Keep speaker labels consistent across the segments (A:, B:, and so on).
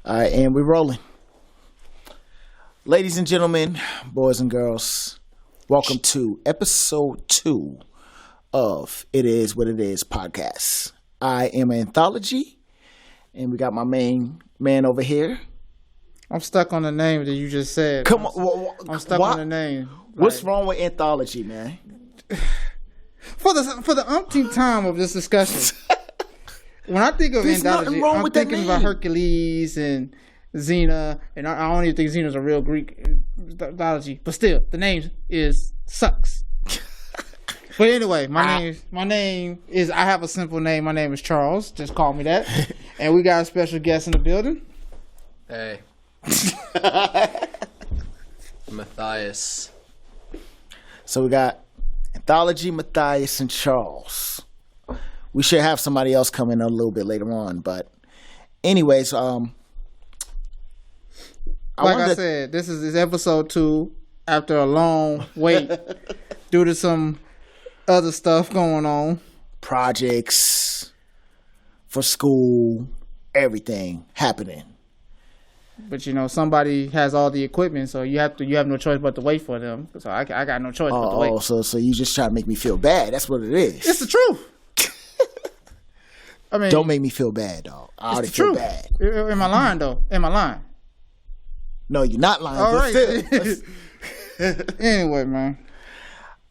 A: All right, and we're rolling. Ladies and gentlemen, boys and girls, welcome to episode 2 of It Is What It Is podcast. I am Anthology, and we got my main man over here.
B: I'm stuck on the name that you just said.
A: Come on,
B: I'm stuck on the name.
A: What's wrong with Anthology, man?
B: For the umpteenth time of this discussion, when I think of Anthology, I'm thinking about Hercules and Xena, and I don't even think Xena's a real Greek mythology, but still, the name sucks. But anyway, my name is. I have a simple name. My name is Charles. Just call me that. And we got a special guest in the building.
C: Hey, Mythyous.
A: So we got Anthology, Mythyous, and Charles. We should have somebody else come in a little bit later on, but anyways,
B: like I said, this is episode 2 after a long wait due to some other stuff going on.
A: Projects for school, everything happening.
B: But you know, somebody has all the equipment, so you have no choice but to wait for them. So I got no choice but to wait.
A: So you just try to make me feel bad. That's what it is.
B: It's the truth. I mean,
A: don't make me feel bad, dog. I already feel bad.
B: Am I lying, though? Am I lying?
A: No, you're not lying.
B: All right. Anyway, man.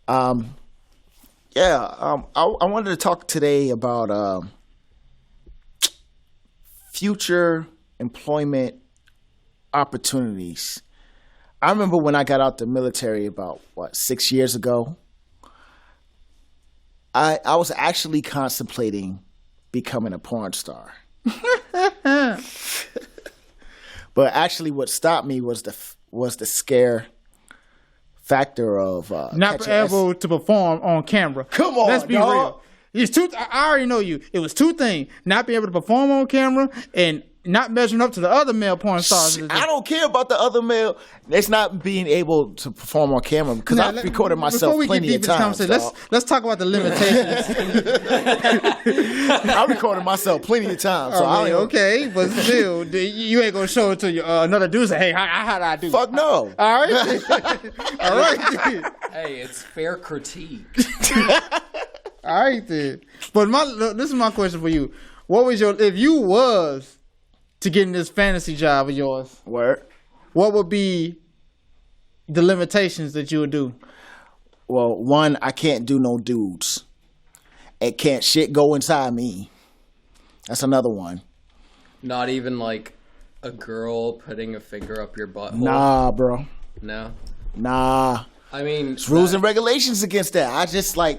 A: I wanted to talk today about future employment opportunities. I remember when I got out the military about 6 years ago. I was actually contemplating becoming a porn star. But actually what stopped me was the scare factor of
B: not being able to perform on camera.
A: Come on,
B: let's be real. It's I already know you. It was 2 things: not being able to perform on camera and not measuring up to the other male porn stars.
A: I don't care about the other male. It's not being able to perform on camera because I've recorded myself plenty of times.
B: Let's talk about the limitations.
A: I recorded myself plenty of times. So
B: okay, but still, you ain't gonna show it to another dude. Say, hey, how did I do?
A: Fuck no.
B: All right, all right.
C: Hey, it's fair critique.
B: All right then. But this is my question for you. What was if you was to get in this fantasy job of yours?
A: Word.
B: What would be the limitations that you would do?
A: Well, one, I can't do no dudes. And can't shit go inside me. That's another one.
C: Not even like a girl putting a finger up your butthole?
A: Nah, bro.
C: No?
A: Nah.
C: I mean...
A: There's rules and regulations against that. I just I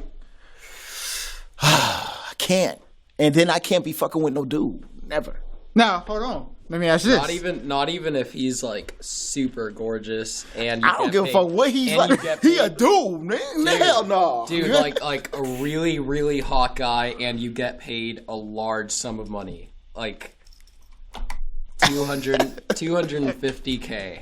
A: can't. And then I can't be fucking with no dude. Never.
B: Now, hold on. Let me ask you this.
C: Not even if he's like super gorgeous and
A: I don't give a fuck what he's like. He a dude, man. Hell no.
C: Dude, like a really, really hot guy and you get paid a large sum of money. Like $250K.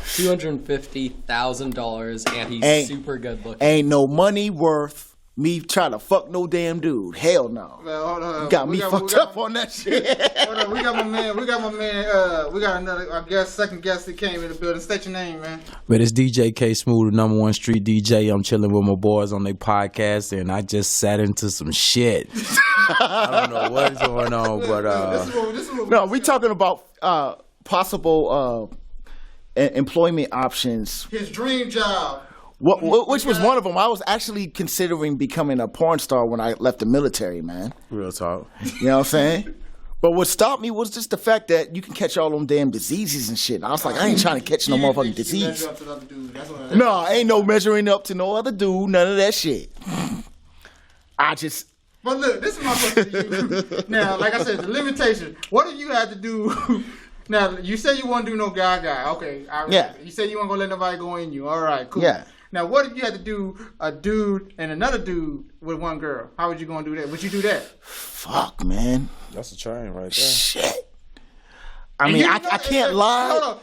C: $250,000 and he's super good looking.
A: Ain't no money worth me trying to fuck no damn dude. Hell no. You got me fucked up on that shit.
B: Hold on. We got my man. We got another second guest that came in the building. State your name, man.
D: But it's DJ K Smooth, the number 1 street DJ. I'm chilling with my boys on their podcast, and I just sat into some shit. I don't know what's going on, but
A: no, we talking about possible employment options.
B: His dream job.
A: Which was one of them. I was actually considering becoming a porn star when I left the military, man.
D: Real talk.
A: You know what I'm saying? But what stopped me was just the fact that you can catch all them damn diseases and shit. I was like, I ain't trying to catch no motherfucking disease. No, ain't no measuring up to no other dude. None of that shit.
B: But look, this is my question to you. Now, like I said, the limitation. What if you had to do... Now, you say you want to do no guy. Okay.
A: Yeah.
B: You say you want to let nobody go in you. All right, cool.
A: Yeah.
B: Now, what if you had to do a dude and another dude with one girl? How would you going to do that? Would you do that?
A: Fuck, man.
D: That's a train right there.
A: Shit. I mean, I can't lie.
B: Hold on.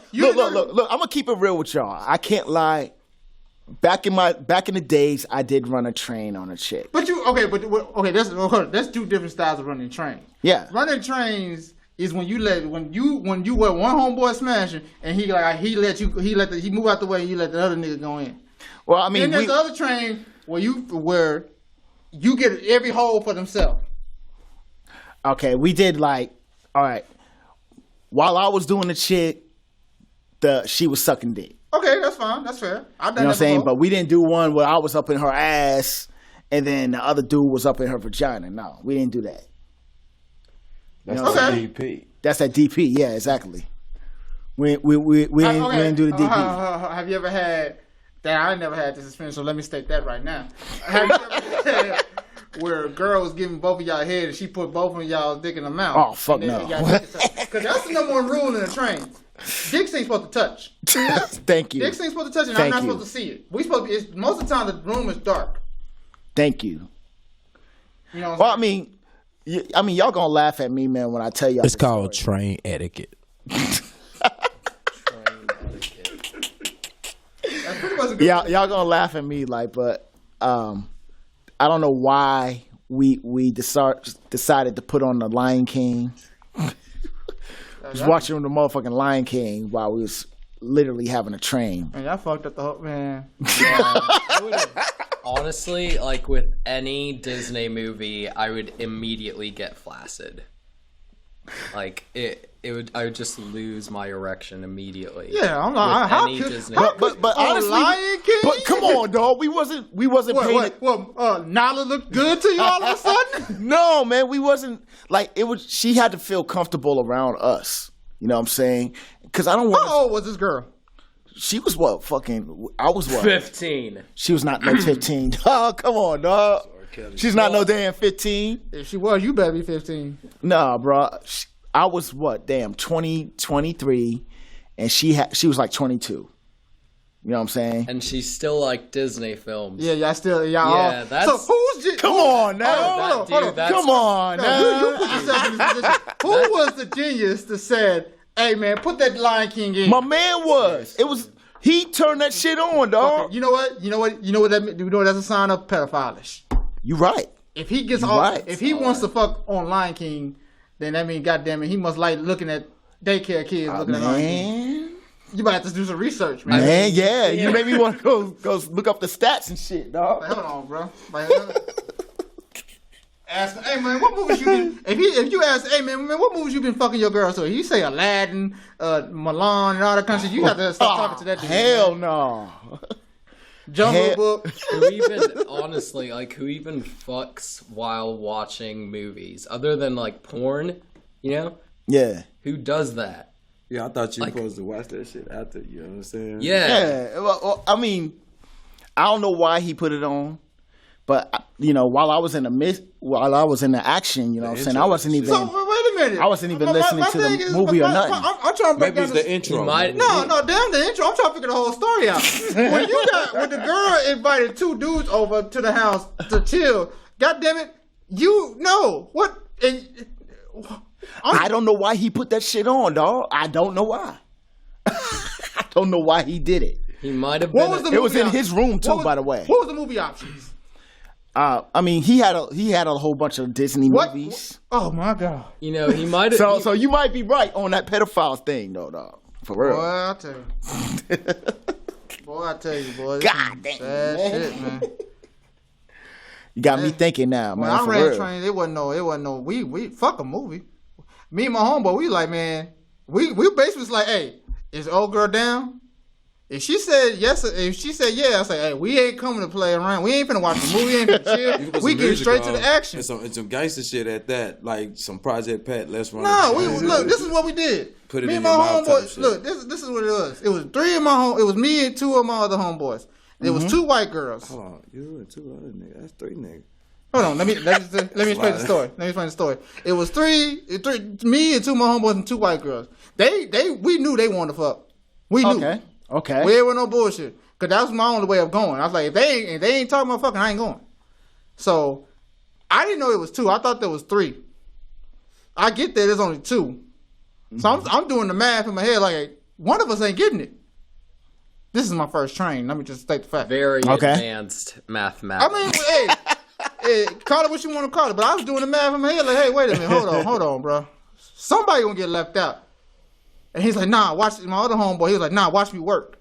A: Look. I'm going to keep it real with y'all. I can't lie. Back in the days, I did run a train on a chick.
B: That's 2 different styles of running trains.
A: Yeah.
B: Running trains is when you were one homeboy smashing and he moved out the way and you let the other nigga go in.
A: Well, I mean,
B: then there's the other train where you get every hole for themselves.
A: Okay, we did all right. While I was doing the shit, she was sucking dick.
B: Okay, that's fine. That's fair.
A: You know what I'm saying? But we didn't do one where I was up in her ass and then the other dude was up in her vagina. No, we didn't do that.
D: That's
B: okay.
D: DP.
A: That's that DP. Yeah, exactly. We didn't do the DP.
B: Have you ever had that? I never had this experience, so let me state that right now. Have you ever had where a girl was giving both of y'all head and she put both of y'all's dick in her mouth?
A: Oh, fuck no.
B: Because that's the number one rule in a train. Dicks ain't supposed to touch.
A: Thank you.
B: Dicks ain't supposed to touch, and I'm not supposed to see it. Most of the time the room is dark.
A: Thank you.
B: You know what
A: well,
B: I'm saying?
A: I mean, y'all gonna laugh at me, man, when I tell y'all.
D: It's called train etiquette.
A: Y'all gonna laugh at me, but I don't know why we decided to put on the Lion King. Was watching the motherfucking Lion King while we was literally having a train.
B: Man, y'all fucked up the whole man.
C: Honestly, with any Disney movie, I would immediately get flaccid. I would just lose my erection immediately.
B: Yeah, I'm like,
A: but honestly,
B: Lion King?
A: But come on, dog, we wasn't paying.
B: Nala looked good to you all of a sudden?
A: No, man, we wasn't She had to feel comfortable around us. You know what I'm saying? Because I don't want.
B: How old was this girl?
A: She was I was
C: 15.
A: She was not no 15. Oh, come on, dog. She's not no damn 15.
B: If she was, you better be 15.
A: Nah, bro. I was 23, and she was 22. You know what I'm saying?
C: And she's still like Disney films.
B: Yeah, y'all.
C: That's.
B: So who's?
A: Come on now. Come on now.
B: You put yourself in this position. Who was the genius that said, "Hey man, put that Lion King in"?
A: My man was. It was. He turned that shit on, dog.
B: Okay, you know what that's a sign of pedophiles.
A: You right.
B: If he gets if he wants to fuck on Lion King, then that means, goddamn it, he must like looking at daycare kids looking at Lion King. You might have to do some research, man.
A: Man, yeah. You made me want to go look up the stats and shit, dog.
B: Hold on, bro. Ask him, hey man, what movies you been? If you ask, hey man, what movies you been fucking your girl? So you say Aladdin, Milan, and all that kind of shit. You have to stop talking to that dude.
A: Hell no.
B: Jungle Book.
C: Who even fucks while watching movies other than porn? You know?
A: Yeah.
C: Who does that?
D: Yeah, I thought you were supposed to watch that shit after. You know what I'm saying?
C: Yeah.
A: Well, I mean, I don't know why he put it on. But while I was in the action, you know what I'm saying, I wasn't even.
B: So wait a minute.
A: I wasn't even listening to the movie or nothing.
B: I'm trying to break
D: Maybe
B: down
D: it's the intro.
B: No, damn the intro. I'm trying to figure the whole story out. when the girl invited two dudes over to the house to chill, God damn it, you know what?
A: I don't know why he put that shit on, dog. I don't know why. I don't know why he did it.
C: He might have been.
A: It was in his room too, by the way.
B: What was the movie options?
A: I mean, he had a whole bunch of Disney movies.
B: Oh my god!
C: He might have.
A: So you might be right on that pedophile thing, though, dog. For real.
B: Boy, I'll tell you. God
A: damn,
B: sad shit, man.
A: You got me thinking now, man.
B: When I
A: for
B: ran
A: real.
B: trains, it wasn't no. We fuck a movie. Me and my homeboy, we like, man. We basically was like, hey, is old girl down? If she said yes, I say, hey, we ain't coming to play around. We ain't finna watch the movie. We ain't finna chill. We get straight to the action.
D: And some gangster shit at that, like some Project Pat. Let's run.
B: No, look. This is what we did.
D: Put it
B: me
D: in
B: and my
D: your mouth
B: homeboys. Look, this is what it was. It was it was me and two of my other homeboys. There was two white girls.
D: Hold on, you and two other niggas. That's three niggas.
B: Hold on, let me explain the story. It was three, me and two of my homeboys and two white girls. We knew they wanted to fuck. We knew.
A: Okay.
B: We ain't with no bullshit. Cause that was my only way of going. I was like, if they ain't talking about fucking, I ain't going. So I didn't know it was two. I thought there was three. I get there, there's only two. So I'm doing the math in my head like, one of us ain't getting it. This is my first train. Let me just state the fact.
C: Very advanced mathematics.
B: I mean, hey, call it what you want to call it. But I was doing the math in my head like, hey, wait a minute, hold on, bro. somebody gonna get left out. And he's like, nah, watch my other homeboy. He was like, nah, watch me work.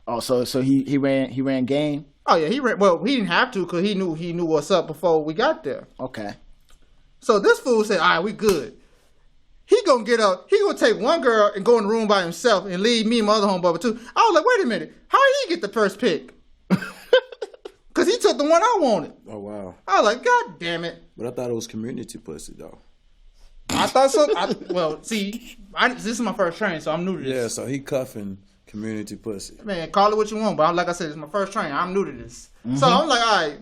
A: Oh, so he ran game.
B: Oh yeah, he ran. Well, he didn't have to because he knew what's up before we got there.
A: Okay.
B: So this fool said, all right, we good. He gonna get up. He gonna take one girl and go in the room by himself and leave me and my other homeboy with two. I was like, wait a minute, how did he get the first pick? Because he took the one I wanted.
D: Oh wow.
B: I was like, God damn it.
D: But I thought it was community pussy though.
B: I thought so. This is my first train, so I'm new to this.
D: Yeah, so he cuffing community pussy.
B: Man, call it what you want, but like I said, it's my first train. I'm new to this. So I'm like, all right.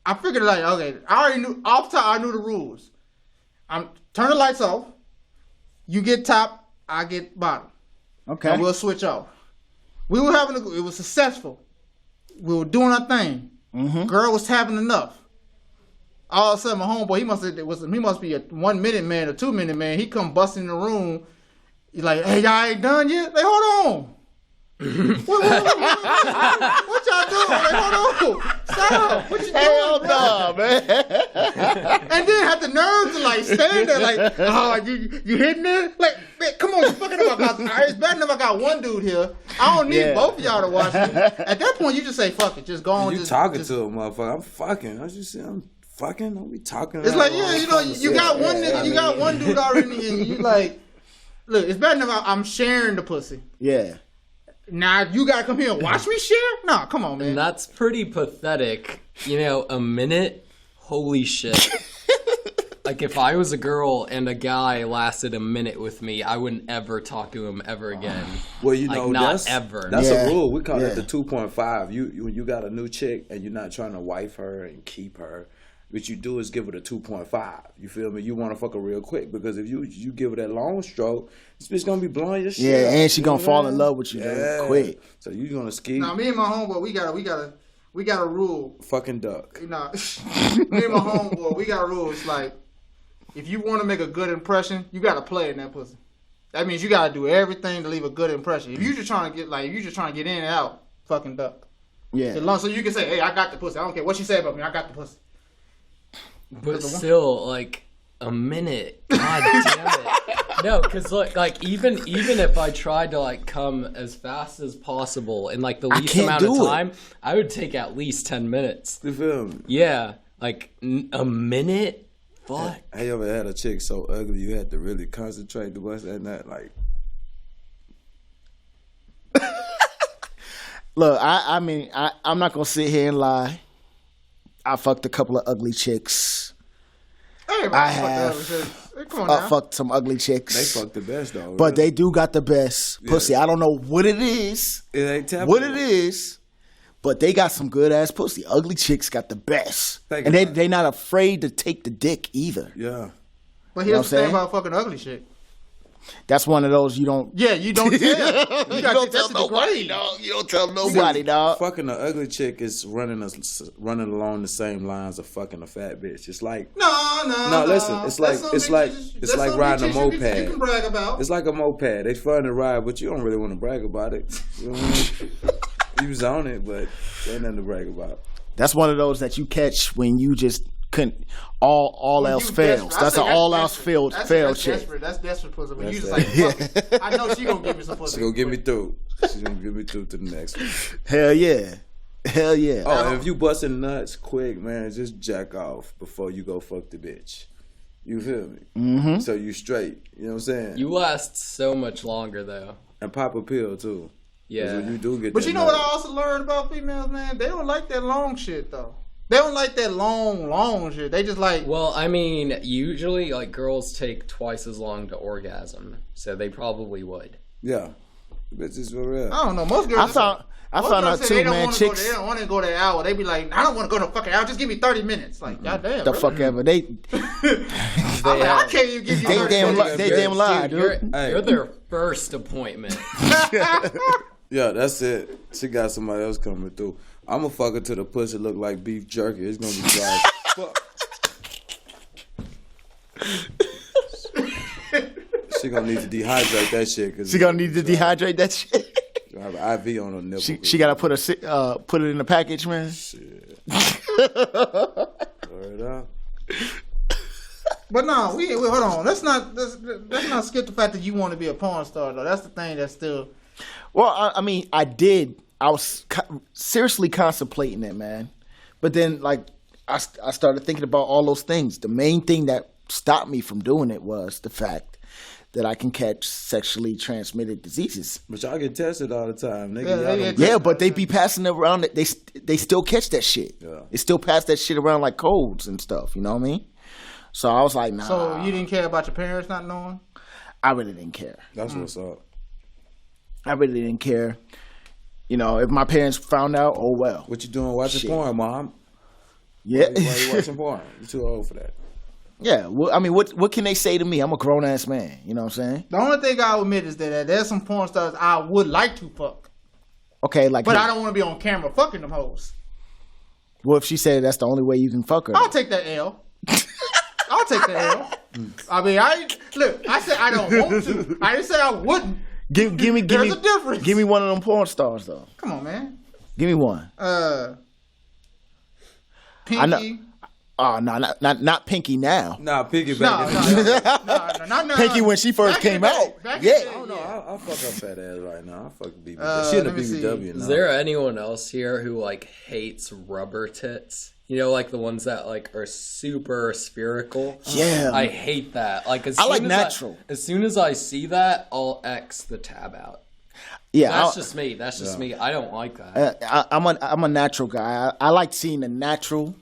B: I figured like, okay, I already knew, off top, I knew the rules. Turn the lights off. You get top, I get bottom.
A: Okay.
B: And we'll switch off. We were it was successful. We were doing our thing. Girl was having enough. All of a sudden, my homeboy, he must be a 1 minute man or 2 minute man. He come busting in the room. He's like, hey, y'all ain't done yet? Like, hold on. What y'all doing? Like, hold on. Stop. What you doing?
A: Hell no, man.
B: And then had the nerves to like stand there like, oh, you hitting it? Like, man, come on, you fucking up. It's bad enough I got one dude here. I don't need both of y'all to watch me. At that point, you just say, fuck it. Just go on.
D: You talking to a motherfucker. I'm fucking. I just say I'm fucking. Don't be talking.
B: It's like, yeah, you know, you got one nigga, you got one dude already, and you like, look, it's bad enough I'm sharing the pussy.
A: Yeah.
B: Now you gotta come here and watch me share? Nah, come on, man.
C: And that's pretty pathetic. You know, a minute? Holy shit. Like, if I was a girl and a guy lasted a minute with me, I wouldn't ever talk to him ever again.
D: Well, you know,
C: not ever.
D: That's a rule. We call it the 2.5. You got a new chick and you're not trying to wife her and keep her. What you do is give it a 2.5. You feel me? You want to fuck her real quick because if you give her that long stroke, this bitch gonna be blowing your shit.
A: Yeah, and she gonna fall in love with you quick.
D: So you gonna ski?
B: Now me and my homeboy, we got a rule.
D: Fucking duck.
B: You know, me and my homeboy, we got a rule. It's like, if you want to make a good impression, you got to play in that pussy. That means you got to do everything to leave a good impression. If you just trying to get in and out, fucking duck.
A: Yeah.
B: So you can say, hey, I got the pussy. I don't care what she say about me. I got the pussy.
C: But still, like, a minute. God damn it. No, because like even if I tried to like come as fast as possible in like the least amount of time, I would take at least 10 minutes.
D: You feel me?
C: Yeah, like a minute. Fuck.
D: Have you ever had a chick so ugly you had to really concentrate to bust that nut? Like,
A: look, I mean, I'm not gonna sit here and lie. I fucked a couple of ugly chicks. I have fucked some ugly chicks.
D: They fuck the best though.
A: But they do got the best pussy. I don't know what it is.
D: It ain't
A: what it is. But they got some good ass pussy. Ugly chicks got the best. And they not afraid to take the dick either.
D: Yeah.
B: But here's the thing about fucking ugly shit.
A: That's one of those you don't.
B: Yeah, you don't tell.
A: You don't tell nobody, dog. You don't tell nobody, dog.
D: Fucking an ugly chick is running along the same lines of fucking a fat bitch. It's like no. Listen, it's like riding a moped. You can brag about. It's like a moped. They fun to ride, but you don't really want to brag about it. You know what I mean? You was on it, but ain't nothing to brag about.
A: That's one of those that you catch when you just couldn't. All else fails. That's an all else fail chick.
B: That's desperate pussy. When you just like, fuck it. I know she gonna give me some pussy.
D: She gonna get me through. She's gonna get me through to the next one.
A: Hell yeah.
D: Oh, and if you busting nuts quick, man, just jack off before you go fuck the bitch. You feel me? Mm-hmm. So you straight. You know what I'm saying?
C: You last so much longer though.
D: And pop a pill too.
C: Yeah.
D: When you do get.
B: But you know what I also learned about females, man? They don't like that long shit though. They don't like that long shit. They just like.
C: Well, I mean, usually like girls take twice as long to orgasm, so they probably would.
D: Yeah, bitches for real.
B: I don't know. Most girls.
A: I found out too, man. Chicks.
B: They don't want to go that hour. They be like, I don't want to go no fucking hour. Just give me 30 minutes. Like, goddamn.
A: The fuck ever. I can't even give you 30 minutes. They damn lie, dude.
C: You're their first appointment.
D: Yeah, that's it. She got somebody else coming through. I'm gonna fuck her till the pussy look like beef jerky. It's gonna be dry as fuck. She gonna need to dehydrate that shit.
A: She gonna need to dehydrate that shit.
D: She'll have an IV on her nipple.
A: She gotta put it in the package, man.
D: Shit. Word up.
B: But no, we hold on. Let's not skip the fact that you want to be a porn star though. That's the thing that's still.
A: Well, I mean, I did. I was seriously contemplating it, man. But then, like, I started thinking about all those things. The main thing that stopped me from doing it was the fact that I can catch sexually transmitted diseases.
D: But y'all get tested all the time, nigga.
A: Yeah, but they be passing it around. They still catch that shit.
D: Yeah.
A: They still pass that shit around like codes and stuff. You know what I mean? So I was like, nah.
B: So you didn't care about your parents not knowing?
A: I really didn't care.
D: That's what's up.
A: I really didn't care. You know, if my parents found out, oh well.
D: What you doing watching porn, Mom?
A: Yeah.
D: Why you watching porn? You too old for that.
A: Yeah. Well, I mean, what can they say to me? I'm a grown ass man. You know what I'm saying?
B: The only thing I'll admit is that there's some porn stars I would like to fuck.
A: Okay, like.
B: But I don't want to be on camera fucking them hoes.
A: Well, if she said that's the only way you can fuck her,
B: I'll take that L. I'll take the L. I mean, I said I don't want to. I didn't say I wouldn't.
A: Give me.
B: There's a difference.
A: Give me one of them porn stars though.
B: Come on, man.
A: Give me one.
B: Pinky.
A: I know. Oh no, not Pinky now.
D: Nah, Pinky
B: No,
D: back.
A: Pinky when she first came out.
B: Yeah.
D: Oh no, I'll fuck her fat ass right now. I'll fuck BBW. She in a BBW now.
C: Is there anyone else here who like hates rubber tits? You know, like the ones that like are super spherical.
A: Yeah,
C: I hate that. Like,
A: I like natural.
C: As soon as I see that, I'll X the tab out.
A: Yeah,
C: that's just me. That's just me. I don't like that.
A: I'm a natural guy. I like seeing the naturalness.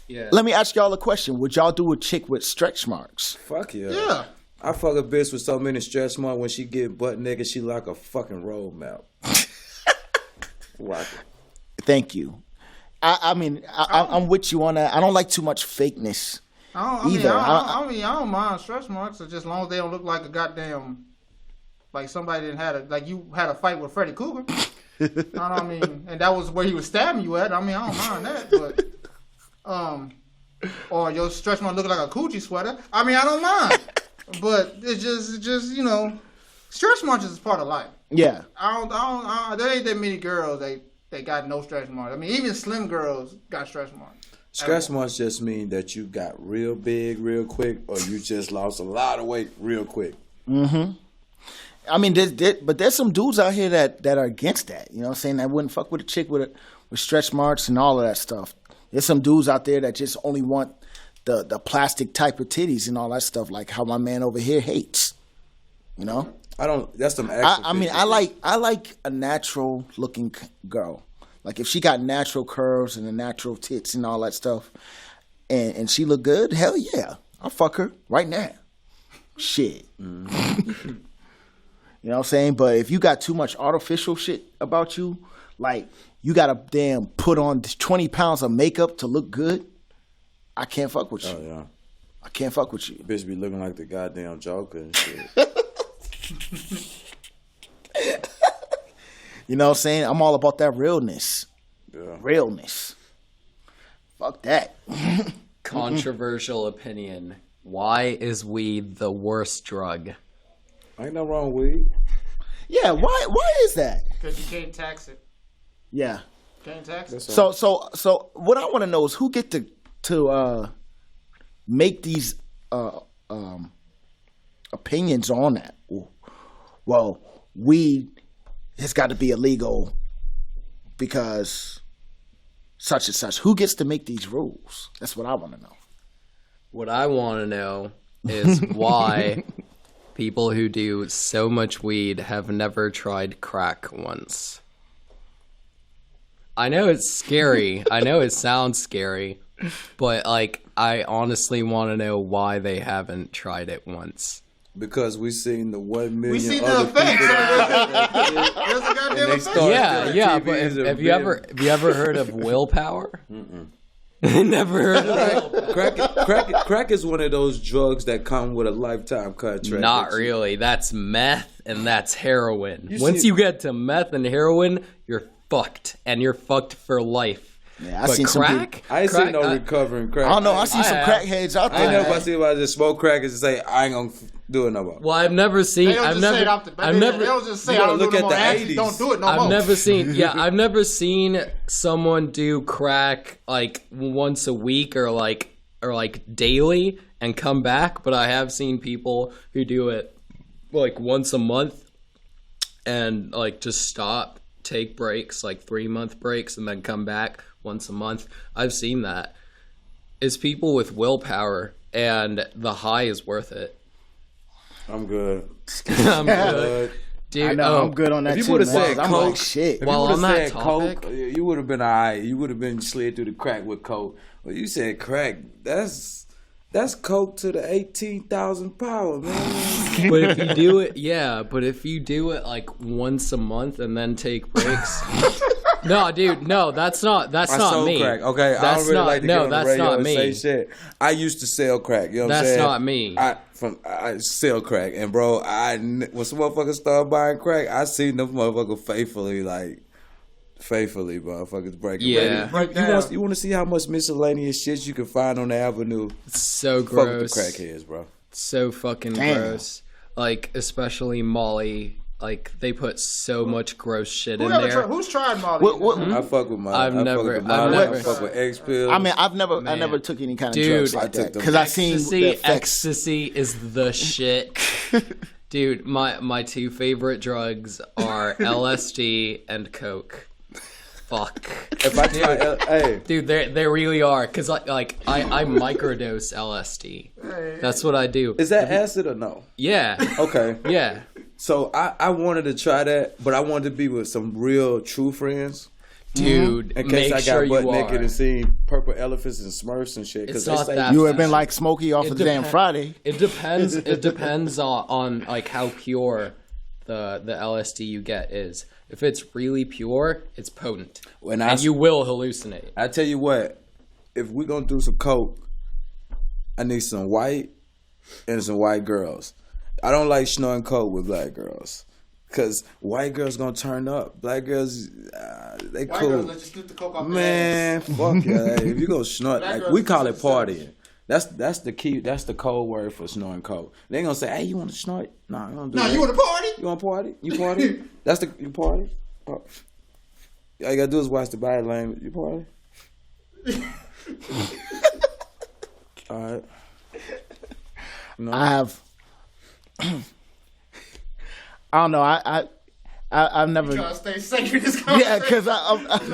C: Yeah.
A: Let me ask y'all a question. Would y'all do a chick with stretch marks?
D: Fuck yeah.
B: Yeah.
D: I fuck a bitch with so many stretch marks. When she get butt naked, she like a fucking road map. Watch it.
A: Thank you. I mean, I'm with you on that. I don't like too much fakeness either.
B: I don't mind stretch marks, just as long as they don't look like a goddamn, like somebody didn't like you had a fight with Freddy Krueger. You know what I mean? And that was where he was stabbing you at. I mean, I don't mind that, but or your stretch mark looking like a coochie sweater. I mean, I don't mind, but it's just you know, stretch marks is part of life.
A: Yeah.
B: There ain't that many girls they got no stretch marks. I mean, even slim girls got stretch marks.
D: Stretch marks just mean that you got real big real quick, or you just lost a lot of weight real quick.
A: Mm-hmm. I mean, but there's some dudes out here that are against that. You know what I'm saying? That wouldn't fuck with a chick with stretch marks and all of that stuff. There's some dudes out there that just only want the plastic type of titties and all that stuff, like how my man over here hates. You know?
D: I don't. That's some.
A: I mean, I like a natural looking girl. Like if she got natural curves and the natural tits and all that stuff, and she look good, hell yeah, I'll fuck her right now. Shit. Mm-hmm. You know what I'm saying? But if you got too much artificial shit about you, like you got to damn put on 20 pounds of makeup to look good, I can't fuck with you.
D: Oh yeah.
A: I can't fuck with you.
D: Bitch be looking like the goddamn Joker and shit.
A: You know what I'm saying? I'm all about that realness.
D: Yeah.
A: Realness. Fuck that.
C: Controversial opinion. Why is weed the worst drug?
D: Ain't no wrong with weed.
A: Yeah, why is that?
B: Because you can't tax it.
A: Yeah.
B: Can't tax it.
A: So what I want to know is who get to make these opinions on that. Well, weed has got to be illegal because such and such. Who gets to make these rules? That's what I want to know.
C: What I want to know is why people who do so much weed have never tried crack once. I know it's scary. I know it sounds scary. But, like, I honestly want to know why they haven't tried it once.
D: Because we seen the 1 million.
B: We seen
D: other
B: the effects.
D: There's
B: a goddamn effect.
C: Yeah. But have you ever heard of willpower? Never heard of
D: that. Crack is one of those drugs that come with a lifetime contract.
C: Not really. That's meth and that's heroin. Once you get to meth and heroin, you're fucked, and you're fucked for life.
A: Yeah, I seen
C: crack.
D: I ain't seen no recovering crack.
A: I don't know. I see some crackheads out there.
D: I ain't never seen anybody just smoke crackers and say I ain't gonna do it no more.
C: Well, I've never seen.
B: They don't just say I don't do it no more. Actually, don't do it no more.
C: I've never seen. Yeah, I've never seen someone do crack like once a week or like or like daily and come back, but I have seen people who do it like once a month and like just stop, take breaks, like 3-month breaks, and then come back once a month. I've seen that. It's people with willpower, and the high is worth it.
D: I'm good.
C: I'm good. Dude,
A: I know, I'm good on that
D: if you
A: too,
D: would have
A: man.
D: said
A: I'm
D: Coke,
A: like, shit.
D: If
C: Well,
D: you would
C: on
D: have
C: that
D: said
C: topic-
D: Coke, you would have been all right. You would have been slid through the crack with Coke. Well, you said crack. That's Coke to the 18,000 power, man.
C: But if you do it, but if you do it like once a month and then take breaks. No, dude, no, that's not
D: I sold
C: me.
D: crack. Okay,
C: That's
D: I don't really
C: not,
D: like to
C: no,
D: get on the
C: that's
D: radio
C: not
D: and
C: me.
D: say shit. I used to sell crack. You know what I'm
C: That's
D: saying?
C: not me.
D: I sell crack, and bro, when some motherfuckers start buying crack, I seen them motherfuckers faithfully, motherfuckers breaking.
C: Yeah.
D: Break you want to see how much miscellaneous shit you can find on the avenue?
C: It's so
D: Fuck
C: gross.
D: with the crackheads, bro.
C: So fucking gross. Like, especially Molly. Like, they put so much gross shit in there.
B: Who's tried Molly?
D: I fuck with my.
C: I've
D: I
C: never-
D: fuck with X pills.
A: I mean, I never took any kind of
C: Dude,
A: drugs like
D: I took
A: that
D: them.
A: because I seen the effects.
C: Ecstasy is the shit. Dude, my two favorite drugs are LSD and Coke. Fuck.
D: If I try, hey,
C: Dude, they really are. Because I microdose LSD. That's what I do.
D: is that acid or no?
C: Yeah.
D: Okay.
C: Yeah.
D: So I wanted to try that, but I wanted to be with some real true friends.
C: Dude,
D: In case
C: make
D: I
C: sure
D: got butt
C: you
D: naked
C: are.
D: and seen purple elephants and Smurfs and shit.
C: It's
D: Because
C: not that.
A: You have been like Smokey off
C: It
A: of Damn
C: depen-
A: Friday.
C: It depends. It depends on like how pure the LSD you get is. If it's really pure, it's potent, and you will hallucinate.
D: I tell you what, if we're gonna do some coke, I need some white and some white girls. I don't like snorting coke with black girls. Cause white girls gonna turn up. Black girls, they
B: White
D: cool.
B: girls let you slip the coke off their
D: Man,
B: ass.
D: fuck yeah. Hey, if you go snort,
B: Black
D: like,
B: girls
D: we call
B: are
D: it partying. That's the key. That's the code word for snorting coke. They ain't gonna say, "Hey, you want to snort?" Nah, I don't do that.
B: You want to party?
D: You want to party? You party? You party? All you gotta do is watch the body language. You party? All right. No.
A: I have. I don't know. I've never.
B: Trying to stay safe in this conversation.
A: Yeah, because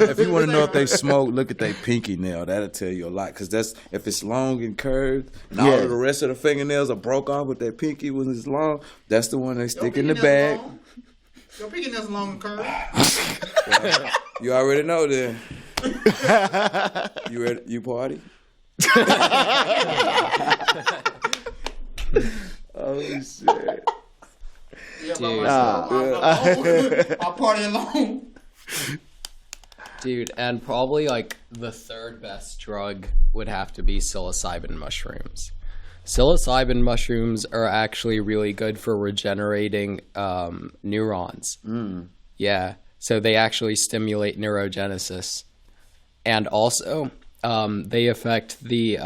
D: If you want to know if they smoke, look at their pinky nail. That'll tell you a lot. Because that's if it's long and curved, and all of the rest of the fingernails are broke off, but that pinky when it's long, that's the one they stick in the bag.
B: Your pinky nails long and curved.
D: You already know then. You ready? You party? Oh shit.
C: Dude.
B: I'll party alone.
C: Dude, and probably like the third best drug would have to be psilocybin mushrooms. Psilocybin mushrooms are actually really good for regenerating neurons. Yeah, so they actually stimulate neurogenesis, and also they affect the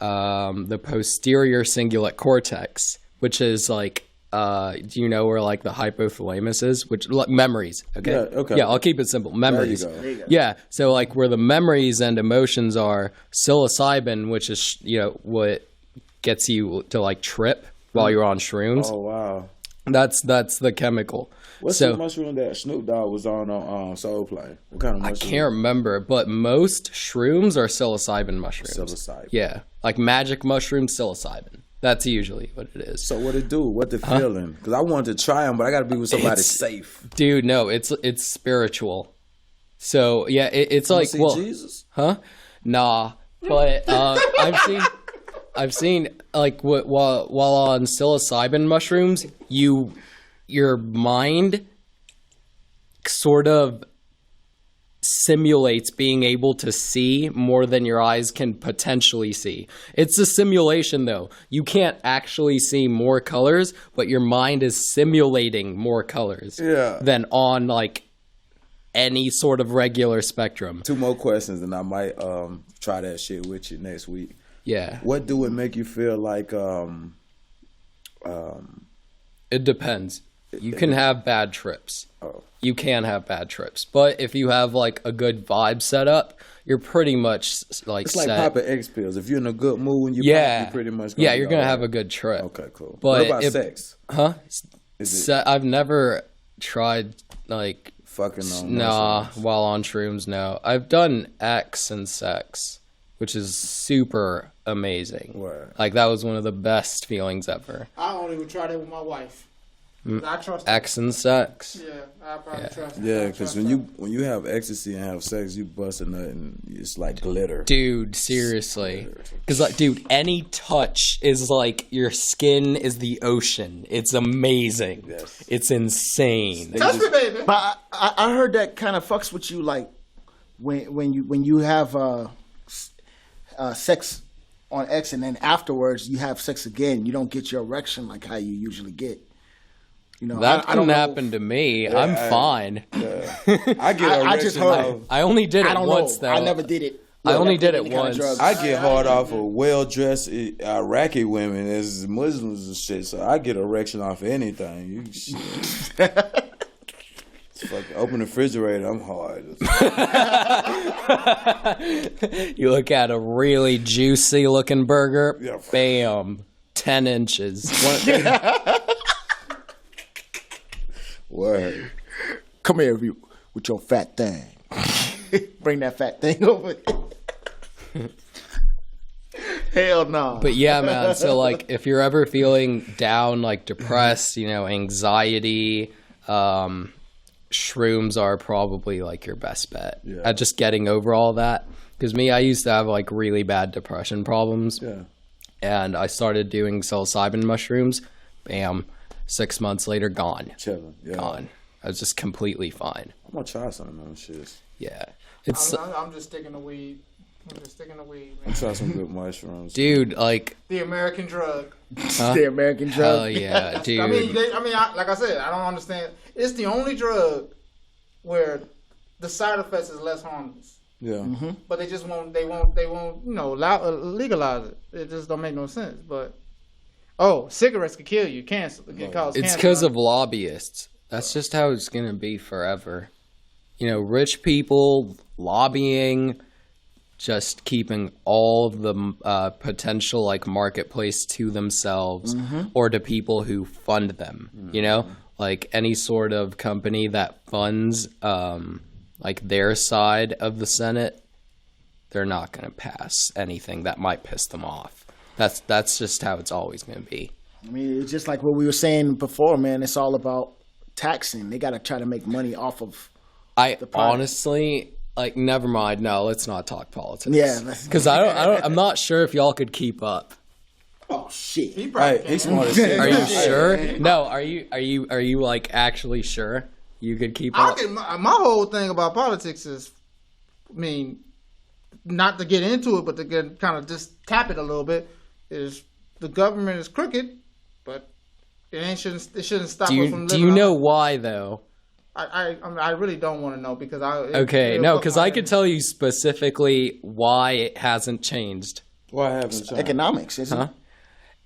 C: posterior cingulate cortex, which is like. Do you know where like the hypothalamus is? Which like, memories. Okay.
D: Yeah, okay.
C: Yeah, I'll keep it simple. Memories.
D: There you go.
C: Yeah. So like where the memories and emotions are, psilocybin, which is what gets you to like trip while you're on shrooms.
D: Oh wow.
C: That's the chemical.
D: What's the mushroom that Snoop Dogg was on Soul Plane? What kind of mushroom?
C: I can't remember, but most shrooms are psilocybin mushrooms.
D: Psilocybin.
C: Yeah, like magic mushroom psilocybin. That's usually what it is.
D: So what it do? What the feeling? Because I wanted to try them, but I got to be with somebody safe.
C: Dude, no, it's spiritual. So yeah, it's like
D: See Jesus?
C: Huh? Nah, but I've seen like while on psilocybin mushrooms, your mind sort of simulates being able to see more than your eyes can potentially see. It's a simulation though. You can't actually see more colors, but your mind is simulating more colors than on like any sort of regular spectrum.
D: 2 more questions and I might try that shit with you next week.
C: Yeah.
D: What do it make you feel like
C: It depends. You can have bad trips.
D: Oh.
C: You can have bad trips. But if you have, like, a good vibe set up, you're pretty much, like,
D: It's like
C: set.
D: popping X pills. If you're in a good mood when you
C: Yeah.
D: pop, you pretty much
C: Yeah, you're going to have a good trip.
D: Okay, cool.
C: But
D: what about sex?
C: Huh?
D: Is it
C: I've never tried, like...
D: fucking on
C: Nah,
D: mushrooms?
C: while on shrooms, no. I've done X and sex, which is super amazing.
D: Word.
C: Like, that was one of the best feelings ever.
B: I only would try that with my wife. I trust her.
C: X and sex.
B: Yeah, I probably trust her.
D: Yeah, because when you have ecstasy and have sex, you bust a nut and it's like glitter.
C: Dude, seriously. Because, like, dude, any touch is like your skin is the ocean. It's amazing.
D: Yes.
C: It's insane.
B: Touch me, baby.
A: But I heard that kind of fucks with you, like when you have sex on X and then afterwards you have sex again, you don't get your erection like how you usually get. You know,
C: That
A: I don't
C: can
A: know.
C: happen to me. I'm fine.
D: I get
A: I just
D: erection
A: heard
D: off.
C: I only did
A: I
C: it
A: don't
C: once,
A: know.
C: though.
A: I never did it.
C: I only did it
A: any kind of
C: once.
A: drugs.
D: I get hard off of well-dressed Iraqi women as Muslims and shit, so I get erection off of anything. You fucking open the refrigerator, I'm hard.
C: You look at a really juicy looking burger,
D: Yeah.
C: bam, 10 inches.
D: Word.
A: Come here with your fat thing. Bring that fat thing over. Hell no.
C: But yeah, man, so like if you're ever feeling down, like depressed, anxiety, shrooms are probably like your best bet at just getting over all that. Because I used to have like really bad depression problems.
D: Yeah.
C: And I started doing psilocybin mushrooms. Bam. 6 months later, gone.
D: Chilling. Yeah.
C: Gone. I was just completely fine.
D: I'm gonna try some of those shits.
C: Yeah. It's
B: I'm just sticking to weed.
D: I'm try some good mushrooms.
C: dude, like
B: The American drug.
A: The American drug.
C: hell yeah, dude.
B: Like I said, I don't understand. It's the only drug where the side effects is less harmless.
D: Yeah.
A: Mm-hmm.
B: But they won't legalize it. It just don't make no sense. But cigarettes could kill you. Cancer. It cause
C: It's
B: cancer.
C: because of lobbyists. That's just how it's gonna be forever. Rich people lobbying, just keeping all of the potential like marketplace to themselves or to people who fund them. Like any sort of company that funds like their side of the Senate, they're not gonna pass anything that might piss them off. That's just how it's always gonna be.
A: I mean, it's just like what we were saying before, man. It's all about taxing. They got to try to make money off of.
C: I honestly, like, never mind. No, let's not talk politics.
A: Yeah,
C: because I'm not sure if y'all could keep up.
A: Oh shit!
D: He's smart as shit.
C: Are you sure? No, are you like actually sure you could keep up?
B: My whole thing about politics is, not to get into it, but to kind of just tap it a little bit, is the government is crooked, but it shouldn't stop us from living.
C: Do you know why though?
B: I really don't want to know because
C: because I could tell you specifically why it hasn't changed.
D: Why haven't you?
A: Economics, isn't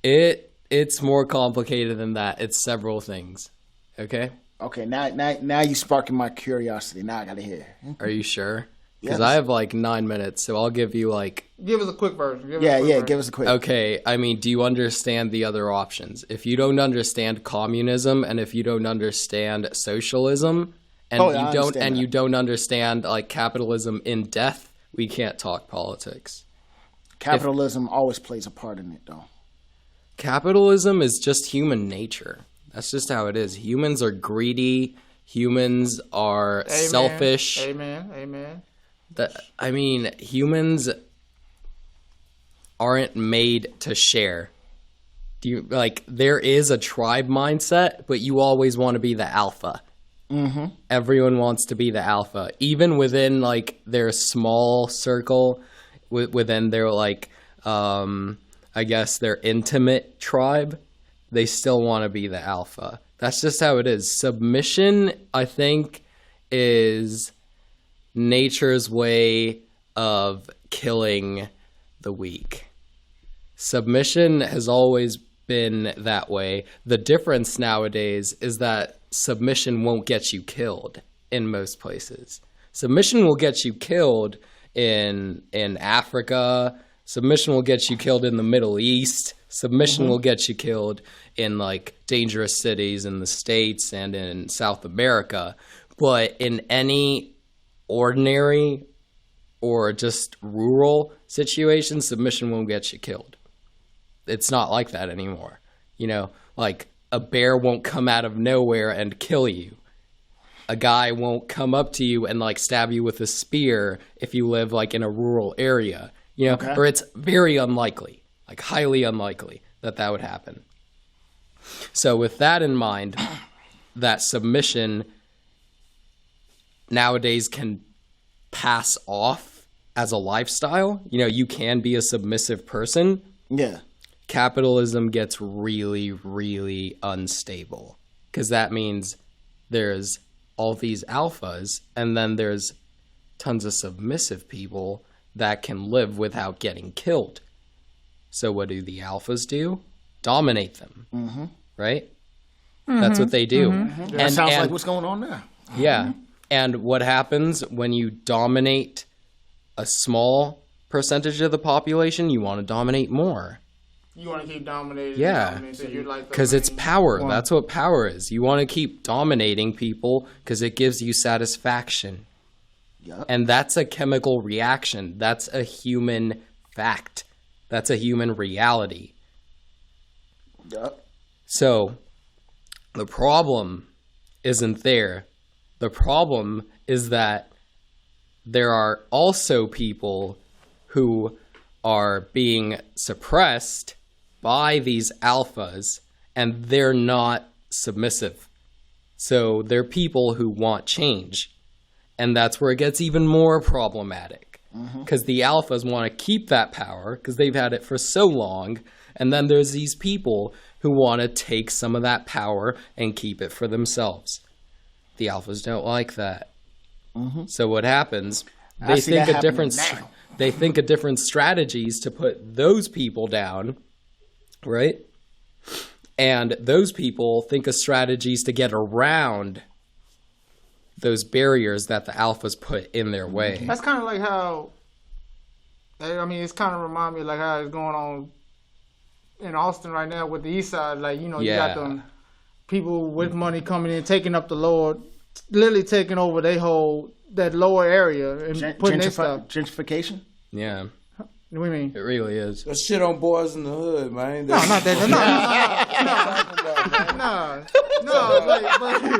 A: it?
C: It's more complicated than that. It's several things. Okay.
A: Okay, now you sparking my curiosity. Now I gotta hear.
C: Are you sure? Because
A: Yes.
C: I have like 9 minutes, so I'll give you like.
B: Give us a quick version.
A: Give us a quick.
C: Okay, do you understand the other options? If you don't understand communism, and if you don't understand socialism, and you don't understand like capitalism in depth, we can't talk politics.
A: Capitalism always plays a part in it, though.
C: Capitalism is just human nature. That's just how it is. Humans are greedy. Humans are selfish.
B: Amen.
C: Humans aren't made to share. There is a tribe mindset, but you always want to be the alpha. Mm-hmm. Everyone wants to be the alpha, even within like their small circle, within their I guess their intimate tribe. They still want to be the alpha. That's just how it is. Submission, I think, is nature's way of killing the weak. Submission has always been that way. The difference nowadays is that submission won't get you killed in most places. Submission will get you killed in Africa. Submission will get you killed in the Middle East. Submission will get you killed in like dangerous cities in the States and in South America. But in any ordinary or just rural situation, submission won't get you killed. It's not like that anymore. You know, like a bear won't come out of nowhere and kill you. A guy won't come up to you and like stab you with a spear if you live like in a rural area. You know, or it's very unlikely, like highly unlikely that would happen. So with that in mind, that submission nowadays can pass off as a lifestyle. You know, you can be a submissive person.
A: Yeah.
C: Capitalism gets really, really unstable because that means there's all these alphas and then there's tons of submissive people that can live without getting killed. So what do the alphas do? Dominate them, right? That's what they do.
A: That sounds like what's going on there.
C: Yeah. And what happens when you dominate a small percentage of the population? You want to dominate more.
B: You want to keep dominating.
C: Yeah, because it's power. That's what power is. You want to keep dominating people because it gives you satisfaction. Yep. And that's a chemical reaction. That's a human fact. That's a human reality.
A: Yep.
C: So the problem isn't there. The problem is that there are also people who are being suppressed by these alphas, and they're not submissive. So they're people who want change. And that's where it gets even more problematic. Because the alphas want to keep that power because they've had it for so long. And then there's these people who want to take some of that power and keep it for themselves. The alphas don't like that. So what happens? They think of different strategies to put those people down, right? And those people think of strategies to get around those barriers that the alphas put in their way.
B: That's kind of like how, I mean, it's kind of remind me like how it's going on in Austin right now with the East Side. Like, you know, you got them people with money coming in, taking up the lower, literally taking over that lower area and putting their stuff.
A: Gentrification?
C: Yeah.
B: What do you mean?
C: It really is.
D: That shit on boys in the hood, man.
B: No, not that. No.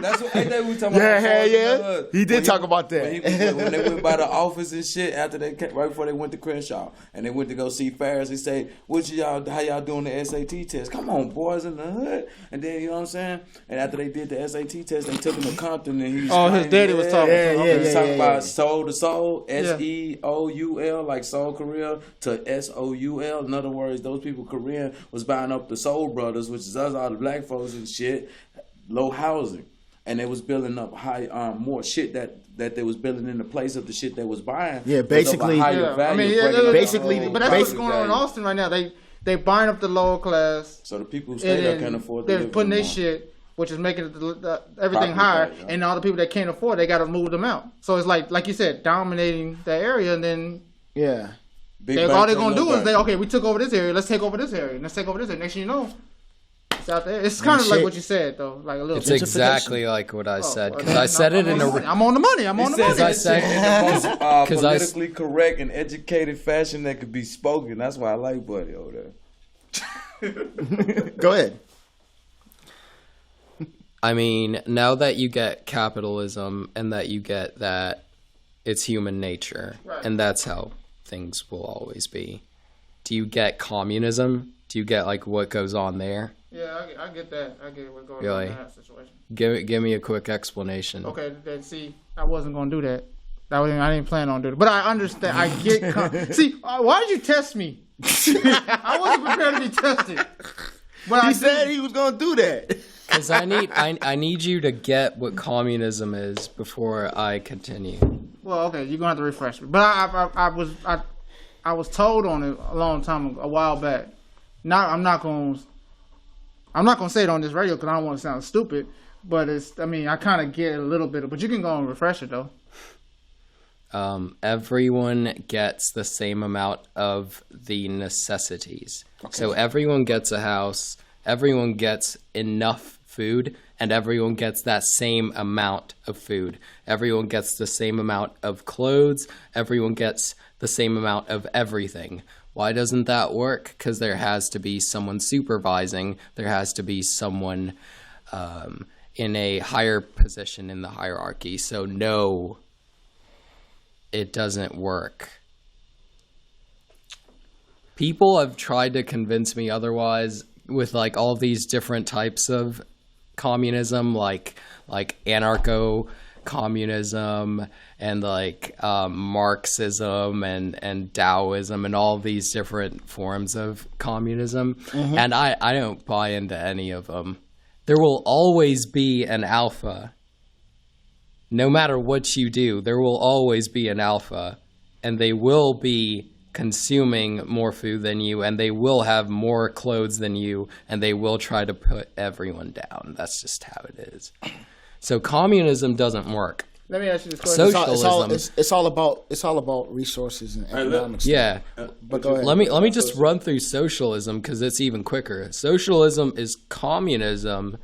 D: That's what we talking about.
A: Yeah. He did talk about that.
D: When they went by the office and shit after right before they went to Crenshaw and they went to go see Ferris, he said, how y'all doing the SAT test? Come on, boys in the hood. And then, you know what I'm saying? And after they did the SAT test, they took him to Compton and he was
B: his daddy was talking.
D: He was talking about soul to soul, SEOUL, like Soul Korea to SOUL. In other words, those people Korean was buying up the Soul Brothers, which is us, all the black folks and shit, low housing. And they was building up high more shit that they was building in the place of the shit they was buying.
A: Yeah, basically.
B: But that's what's going on in Austin right now. They buying up the lower class.
D: So the people who stay there can't afford to live.
B: They're putting their shit, which is making everything higher, and all the people that can't afford, they got to move them out. So it's like you said, dominating the area, and then all they're gonna do is we took over this area, let's take over this area, and let's take over this area. Next thing you know, it's out there. It's kind of like what you said, though, like a little.
C: It's exactly like what I said because I said it in a.
B: I'm on the money.
C: Because I said
D: in the most politically correct and educated fashion that could be spoken. That's why I like Buddy over there.
A: Go ahead.
C: I mean, now that you get capitalism and that you get that it's human nature, and that's how things will always be. Do you get communism? Do you get like what goes on there?
B: Yeah, I get that. I get what goes on in that situation.
C: Give me a quick explanation.
B: Okay, then see, I wasn't gonna do that. I didn't plan on doing it, but I understand. I get. See, why did you test me? I wasn't prepared to be tested.
A: But he said he was gonna do that.
C: Because I need you to get what communism is before I continue.
B: Well, okay, you're gonna have to refresh me. But I was told on it a long time ago, a while back. I'm not gonna I'm not gonna say it on this radio because I don't want to sound stupid, but I kind of get a little bit. But you can go and refresh it though.
C: Everyone gets the same amount of the necessities.
A: Okay.
C: So everyone gets a house, everyone gets enough food, and everyone gets that same amount of food. Everyone gets the same amount of clothes, everyone gets the same amount of everything. Why doesn't that work? Because there has to be someone supervising, there has to be someone in a higher position in the hierarchy. So no, it doesn't work. People have tried to convince me otherwise with like all these different types of communism, like anarcho-communism and like Marxism and Taoism and all these different forms of communism. Mm-hmm. And I don't buy into any of them. There will always be an alpha. No matter what you do, there will always be an alpha, and they will be consuming more food than you, and they will have more clothes than you, and they will try to put everyone down. That's just how it is. So communism doesn't work.
B: Let me ask you this question.
C: Socialism.
A: It's all about resources and economics.
C: Yeah,
A: but go ahead.
C: Let me just run through socialism because it's even quicker. Socialism is communism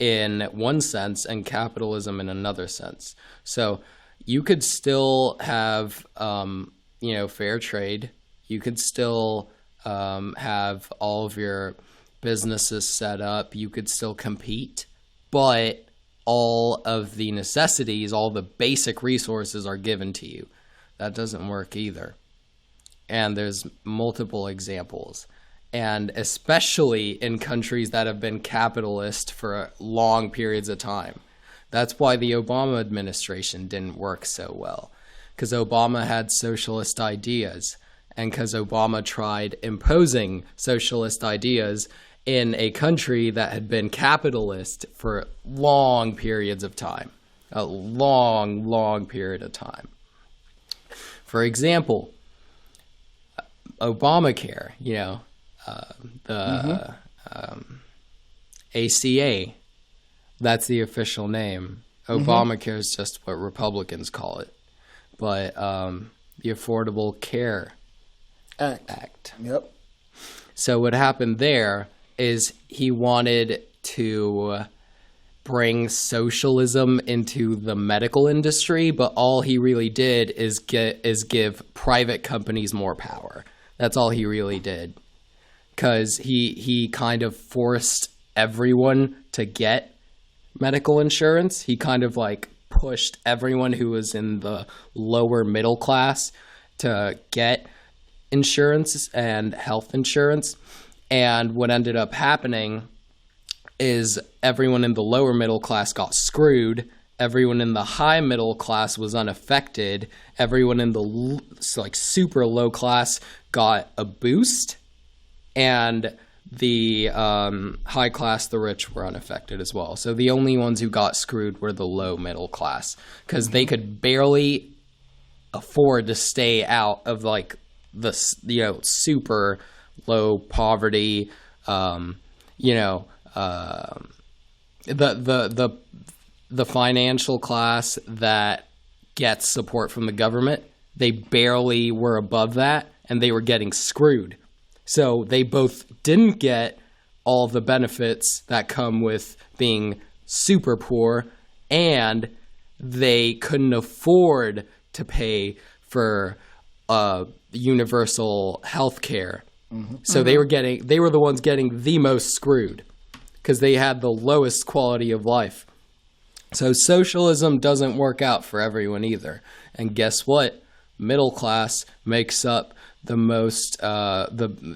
C: in one sense and capitalism in another sense. So you could still have fair trade. You could still have all of your businesses set up. You could still compete, but all of the necessities, all the basic resources are given to you. That doesn't work either. And there's multiple examples. And especially in countries that have been capitalist for long periods of time. That's why the Obama administration didn't work so well. Because Obama had socialist ideas. And because Obama tried imposing socialist ideas in a country that had been capitalist for long periods of time. A long, long period of time. For example, Obamacare, ACA, that's the official name. Obamacare is just what Republicans call it. But the Affordable Care Act.
A: Yep.
C: So what happened there is he wanted to bring socialism into the medical industry, but all he really did is give private companies more power. That's all he really did. Because he kind of forced everyone to get medical insurance. He kind of like pushed everyone who was in the lower middle class to get insurance and health insurance. And what ended up happening is everyone in the lower middle class got screwed. Everyone in the high middle class was unaffected. Everyone in the super low class got a boost. And the high class, the rich, were unaffected as well. So the only ones who got screwed were the low middle class because they could barely afford to stay out of like the super low poverty. The financial class that gets support from the government, they barely were above that, and they were getting screwed. So they both didn't get all the benefits that come with being super poor, and they couldn't afford to pay for universal health care. Mm-hmm. So they were the ones getting the most screwed because they had the lowest quality of life. So socialism doesn't work out for everyone either. And guess what? Middle class makes up the most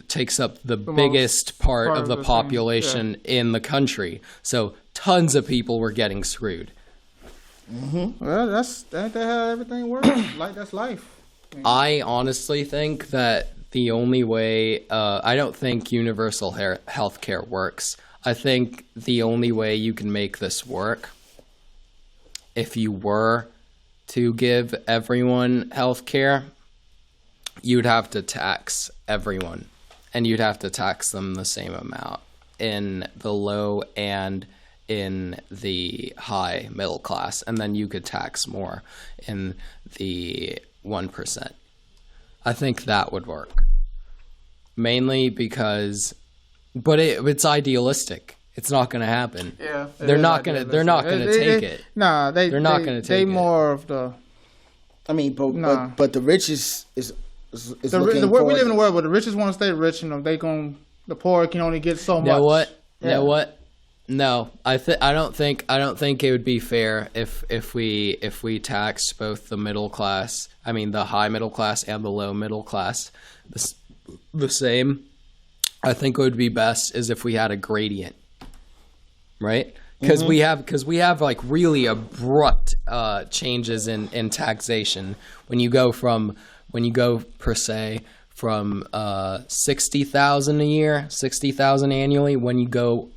C: takes up the biggest part of the population in the country. So tons of people were getting screwed.
B: Mm-hmm. Well, that's how everything works. Like that's life.
C: I honestly think that the only way I don't think universal health care works. I think the only way you can make this work, if you were to give everyone health care, you'd have to tax everyone, and you'd have to tax them the same amount. in the low and in the high middle class, and then you could tax more in the 1%. I think that would work. Mainly because, but it's idealistic. It's not going to happen.
B: Yeah,
C: they're not going to take it.
B: Nah, they're not
C: going to take
B: they
C: it.
B: They more of the.
A: I mean, but the rich is
B: we live in a world where the richest want to stay rich, and the poor can only get so much.
C: Know what? Yeah. Know what? No, I don't think it would be fair if we taxed both the middle class, I mean the high middle class and the low middle class the same. I think what would be best is if we had a gradient, right? Because we have like really abrupt changes in taxation when you go per se from 60,000 a year, 60,000 annually. When you go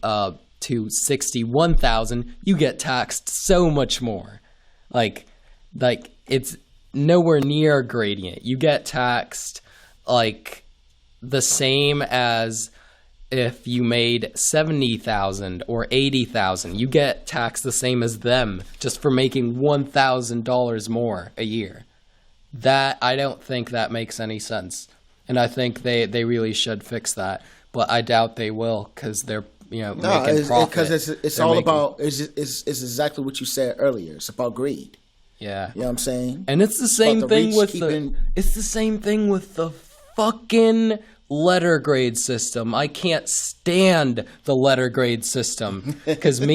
C: to 61,000, you get taxed so much more. Like it's nowhere near a gradient. You get taxed like the same as if you made 70,000 or 80,000. You get taxed the same as them just for making $1,000 more a year. That, I don't think that makes any sense. And I think they really should fix that. But I doubt they will, because they're making profit.
A: Because it's all about, it's exactly what you said earlier. It's about greed.
C: Yeah.
A: You know what I'm saying?
C: And it's the same thing with it's the same thing with the fucking letter grade system. I can't stand the letter grade system because I'm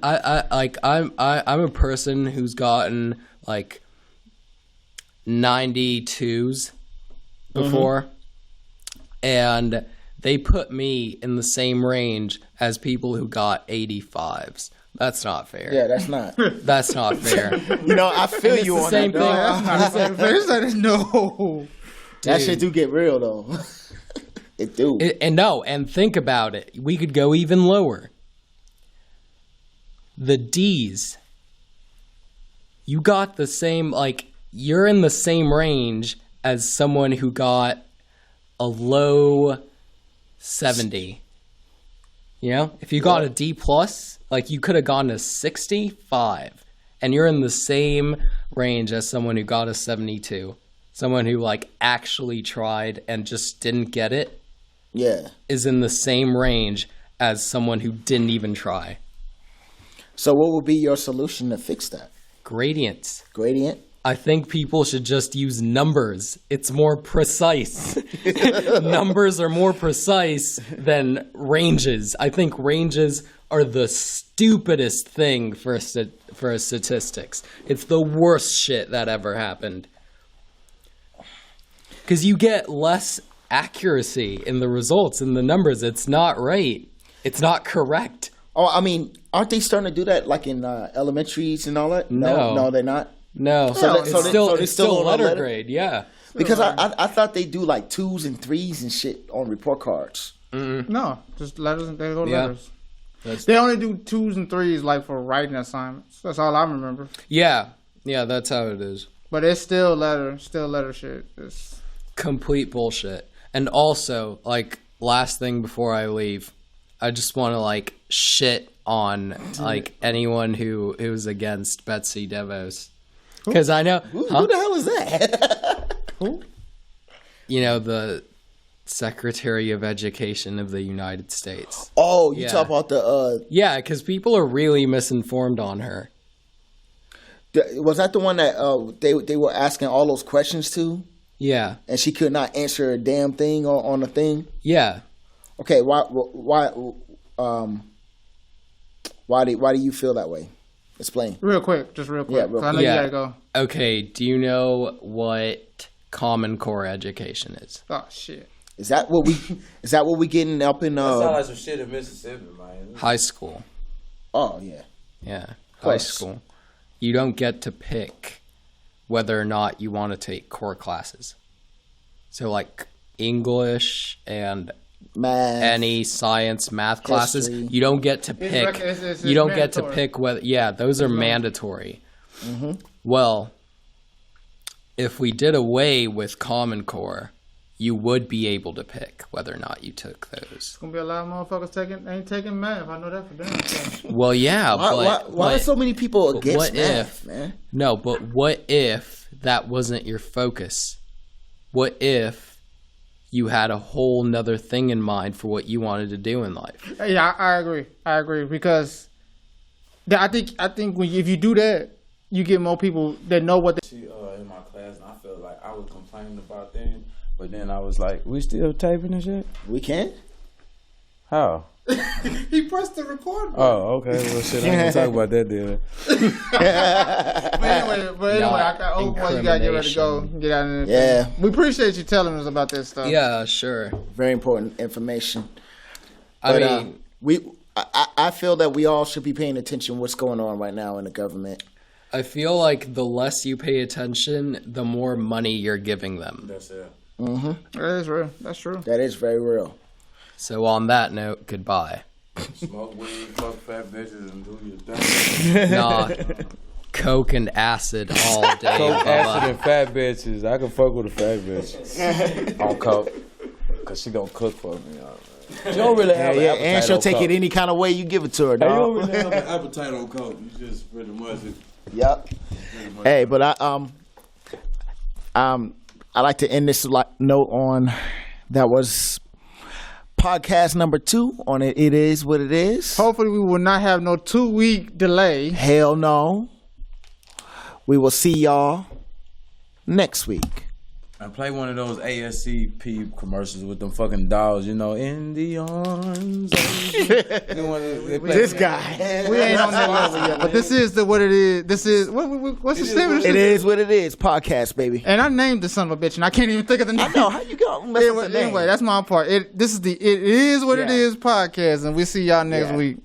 C: a person who's gotten like 92s before, and they put me in the same range as people who got 85s. That's not fair.
A: Yeah, that's not.
C: That's not fair.
A: I feel you on
C: same
A: that.
C: Thing.
B: No.
A: Dude. That shit do get real though. It do.
C: And think about it. We could go even lower. The D's. You got the same, you're in the same range as someone who got a low 70. You know? If you got a D plus, you could have gone to 65. And you're in the same range as someone who got a 72. Someone who actually tried and just didn't get it, is in the same range as someone who didn't even try.
A: So what would be your solution to fix that?
C: Gradients.
A: Gradient?
C: I think people should just use numbers. It's more precise. Numbers are more precise than ranges. I think ranges are the stupidest thing for statistics. It's the worst shit that ever happened. Because you get less accuracy in the results, in the numbers. It's not right. It's not correct.
A: Oh, I mean, aren't they starting to do that in elementaries and all that? No, they're not.
C: No, it's still letter grade. Yeah,
A: because I thought they do 2s and 3s and shit on report cards.
B: Mm-mm. No, just letters. They go letters. They only do 2s and 3s for writing assignments. That's all I remember.
C: Yeah, that's how it is.
B: But it's still letter shit. It's
C: complete bullshit. And also, last thing before I leave, I just want to shit on anyone who's against Betsy DeVos. Because I know
A: who the hell is that?
B: Who?
C: The Secretary of Education of the United States.
A: Oh, you talk about the
C: yeah, because people are really misinformed on her.
A: Was that the one that they were asking all those questions to?
C: Yeah.
A: And she could not answer a damn thing on the thing?
C: Yeah.
A: Okay, why do you feel that way? Explain.
B: Real quick.
A: Yeah,
B: I know you gotta go.
C: Okay, do you know what Common Core education is?
B: Oh shit.
A: Is that what we getting up in
D: That sounds like some shit in Mississippi, man.
C: High school.
A: Oh yeah.
C: Yeah. High school. You don't get to pick whether or not you want to take core classes. So English and any science, math classes, you don't get to pick. You don't get to pick whether. Yeah, those are mandatory. Mm-hmm. Well, if we did away with Common Core, you would be able to pick whether or not you took those.
B: There's gonna be a lot of motherfuckers ain't taking math. I know that for damn sure.
C: Well, yeah,
A: why are so many people against math, man?
C: No, but what if that wasn't your focus? What if you had a whole nother thing in mind for what you wanted to do in life?
B: Yeah, I agree because I think if you do that, you get more people that know what.
D: In my class, and I felt like I was complaining about them. But then I was like, we still taping and shit?
A: We can?
D: How?
B: He pressed the record button.
D: Oh, okay. Well, shit, I ain't gonna talk about that then.
B: but anyway, you gotta get ready to go. Get out of there.
A: Yeah.
B: We appreciate you telling us about that stuff.
C: Yeah, sure.
A: Very important information.
C: I
A: mean, I feel that we all should be paying attention to what's going on right now in the government.
C: I feel like the less you pay attention, the more money you're giving them.
D: That's it.
A: Mm-hmm.
B: That is real. That's true.
A: That is very real.
C: So on that note, goodbye.
D: Smoke weed, fuck fat bitches, and do your thing.
C: Nah, coke and acid all day.
D: Coke, acid, and fat bitches. I can fuck with a fat bitch on coke, cause she gonna cook for me. She don't really have an appetite
A: and she'll
D: on
A: take
D: coke.
A: it any kind of way you give it to her, dog.
D: Hey, you don't really have an appetite on coke. You just pretty much.
A: Yep. Hey, but I like to end this note on that was podcast number 2 on it. It is what it is.
B: Hopefully, we will not have no 2-week delay.
A: Hell no. We will see y'all next week.
D: And play one of those ASCP commercials with them fucking dolls, you know, in the arms.
A: This guy.
B: We ain't on that level yet, but this is what it is. This is what's the statement?
A: It is what it is. Podcast, baby.
B: And I named the son of a bitch, and I can't even think of the name.
A: I know how you go.
B: Anyway, that's my part. It is what it is podcast, and we see y'all next week.